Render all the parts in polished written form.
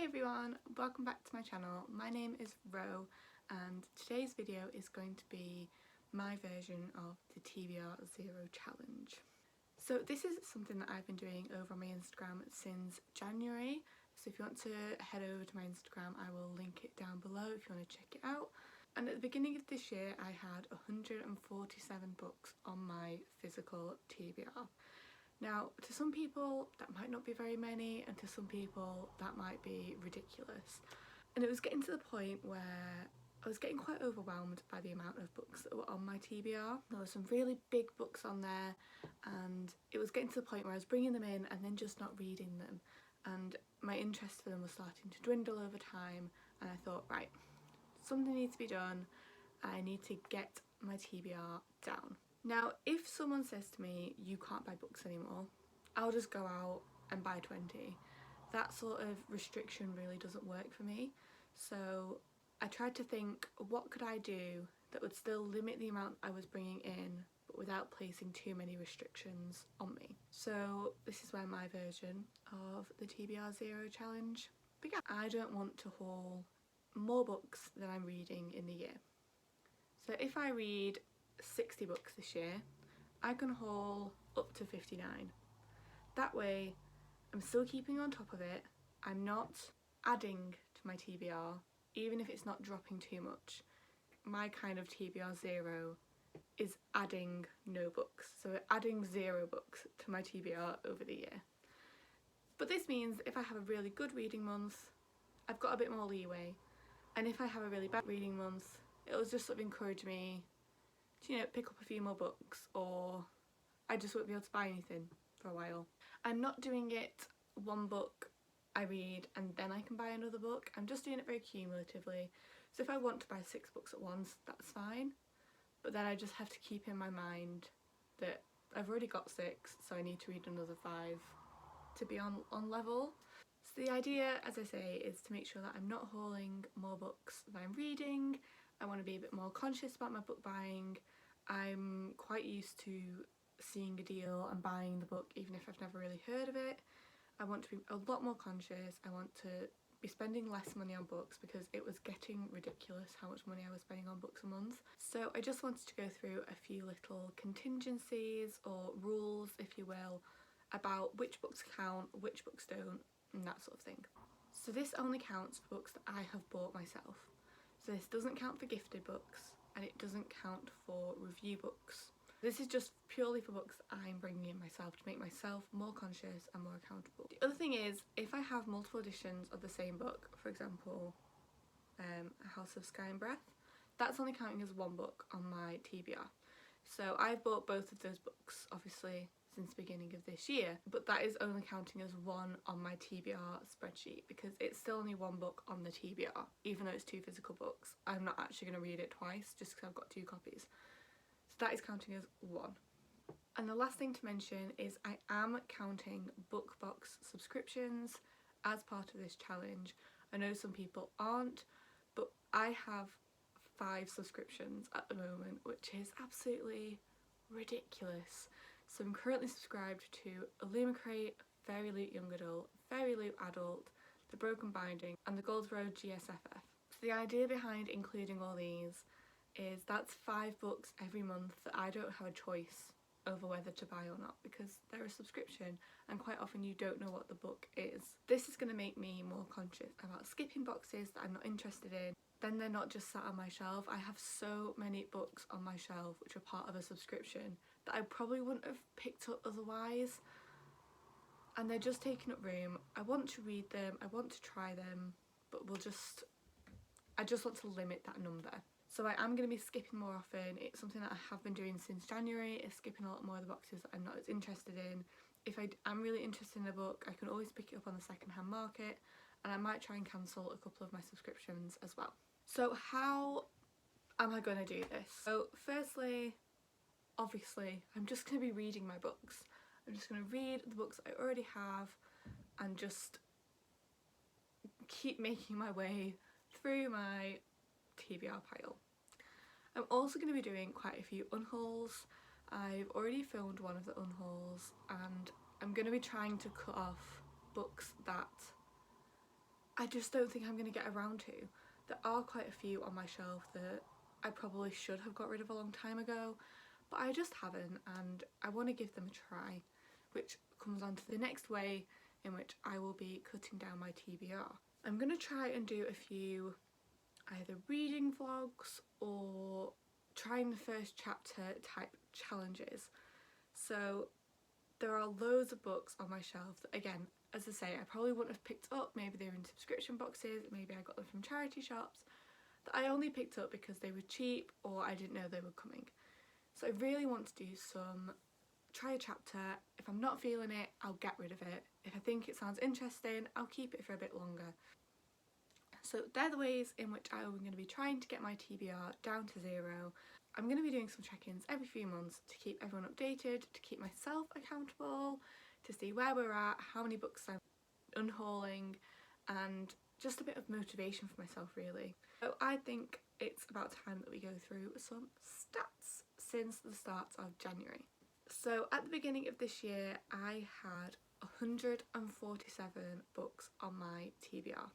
everyone, welcome back to my channel. My name is Ro and today's video is going to be my version of the TBR Zero challenge. So this is something that I've been doing over on my Instagram since January, so if you want to head over to my Instagram I will link it down below if you want to check it out. And at the beginning of this year I had 147 books on my physical TBR. Now, to some people that might not be very many, and to some people that might be ridiculous. And it was getting to the point where I was getting quite overwhelmed by the amount of books that were on my TBR. There were some really big books on there and it was getting to the point where I was bringing them in and then just not reading them. And my interest for them was starting to dwindle over time, and I thought, right, something needs to be done. I need to get my TBR down. Now, if someone says to me, you can't buy books anymore, I'll just go out and buy 20. That sort of restriction really doesn't work for me. So I tried to think, what could I do that would still limit the amount I was bringing in, but without placing too many restrictions on me. So this is where my version of the TBR Zero challenge began. I don't want to haul more books than I'm reading in the year. So if I read 60 books this year, I can haul up to 59. That way I'm still keeping on top of it, I'm not adding to my TBR, even if it's not dropping too much. My kind of TBR Zero is adding no books, so adding 0 books to my TBR over the year. But this means if I have a really good reading month, I've got a bit more leeway, and if I have a really bad reading month, it'll just sort of encourage me to, you know, pick up a few more books, or I just won't be able to buy anything for a while. I'm not doing it one book I read and then I can buy another book. I'm just doing it very cumulatively. So if I want to buy 6 books at once, that's fine. But then I just have to keep in my mind that I've already got 6, so I need to read another 5 to be on level. So the idea, as I say, is to make sure that I'm not hauling more books than I'm reading. I want to be a bit more conscious about my book buying. I'm quite used to seeing a deal and buying the book even if I've never really heard of it. I want to be a lot more conscious. I want to be spending less money on books because it was getting ridiculous how much money I was spending on books a month. So I just wanted to go through a few little contingencies or rules, if you will, about which books count, which books don't, and that sort of thing. So this only counts for books that I have bought myself. So this doesn't count for gifted books and it doesn't count for review books. This is just purely for books I'm bringing in myself to make myself more conscious and more accountable. The other thing is, if I have multiple editions of the same book, for example, A House of Sky and Breath, that's only counting as one book on my TBR. So I've bought both of those books, obviously, since the beginning of this year, but that is only counting as one on my TBR spreadsheet because it's still only one book on the TBR, even though it's 2 physical books. I'm not actually going to read it twice just because I've got 2 copies. So that is counting as 1. And the last thing to mention is I am counting book box subscriptions as part of this challenge. I know some people aren't, but I have 5 subscriptions at the moment, which is absolutely ridiculous. So I'm currently subscribed to Illuma Crate, Fairy Loot Young Adult, Fairy Loot Adult, The Broken Binding and the Gold Road GSFF. So the idea behind including all these is that's 5 books every month that I don't have a choice over whether to buy or not because they're a subscription and quite often you don't know what the book is. This is going to make me more conscious about skipping boxes that I'm not interested in. Then they're not just sat on my shelf. I have so many books on my shelf which are part of a subscription that I probably wouldn't have picked up otherwise, and they're just taking up room. I want to read them, I want to try them, but I just want to limit that number. So I am going to be skipping more often. It's something that I have been doing since January, is skipping a lot more of the boxes that I'm not as interested in. If I am really interested in a book, I can always pick it up on the second-hand market, and I might try and cancel a couple of my subscriptions as well. So how am I going to do this? So firstly, obviously, I'm just going to be reading my books. I'm just going to read the books I already have and just keep making my way through my TBR pile. I'm also going to be doing quite a few unhauls. I've already filmed one of the unhauls and I'm going to be trying to cut off books that I just don't think I'm going to get around to. There are quite a few on my shelf that I probably should have got rid of a long time ago, but I just haven't, and I want to give them a try, which comes on to the next way in which I will be cutting down my TBR. I'm going to try and do a few either reading vlogs or trying the first chapter type challenges. So there are loads of books on my shelf that, again, as I say, I probably wouldn't have picked up. Maybe they were in subscription boxes, maybe I got them from charity shops, that I only picked up because they were cheap or I didn't know they were coming. So I really want to do try a chapter. If I'm not feeling it, I'll get rid of it. If I think it sounds interesting, I'll keep it for a bit longer. So they're the ways in which I'm going to be trying to get my TBR down to 0. I'm going to be doing some check-ins every few months to keep everyone updated, to keep myself accountable, to see where we're at, how many books I'm unhauling, and just a bit of motivation for myself really. So I think it's about time that we go through some stats since the start of January. So at the beginning of this year I had 147 books on my TBR.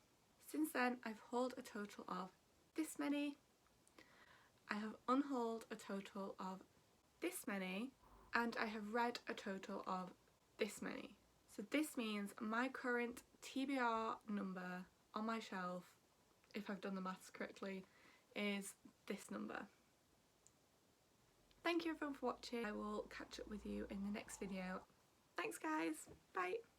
Since then I've hauled a total of this many. I have unhauled a total of this many, and I have read a total of this many. So this means my current TBR number on my shelf, if I've done the maths correctly, is this number. Thank you everyone for watching. I will catch up with you in the next video. Thanks guys, bye!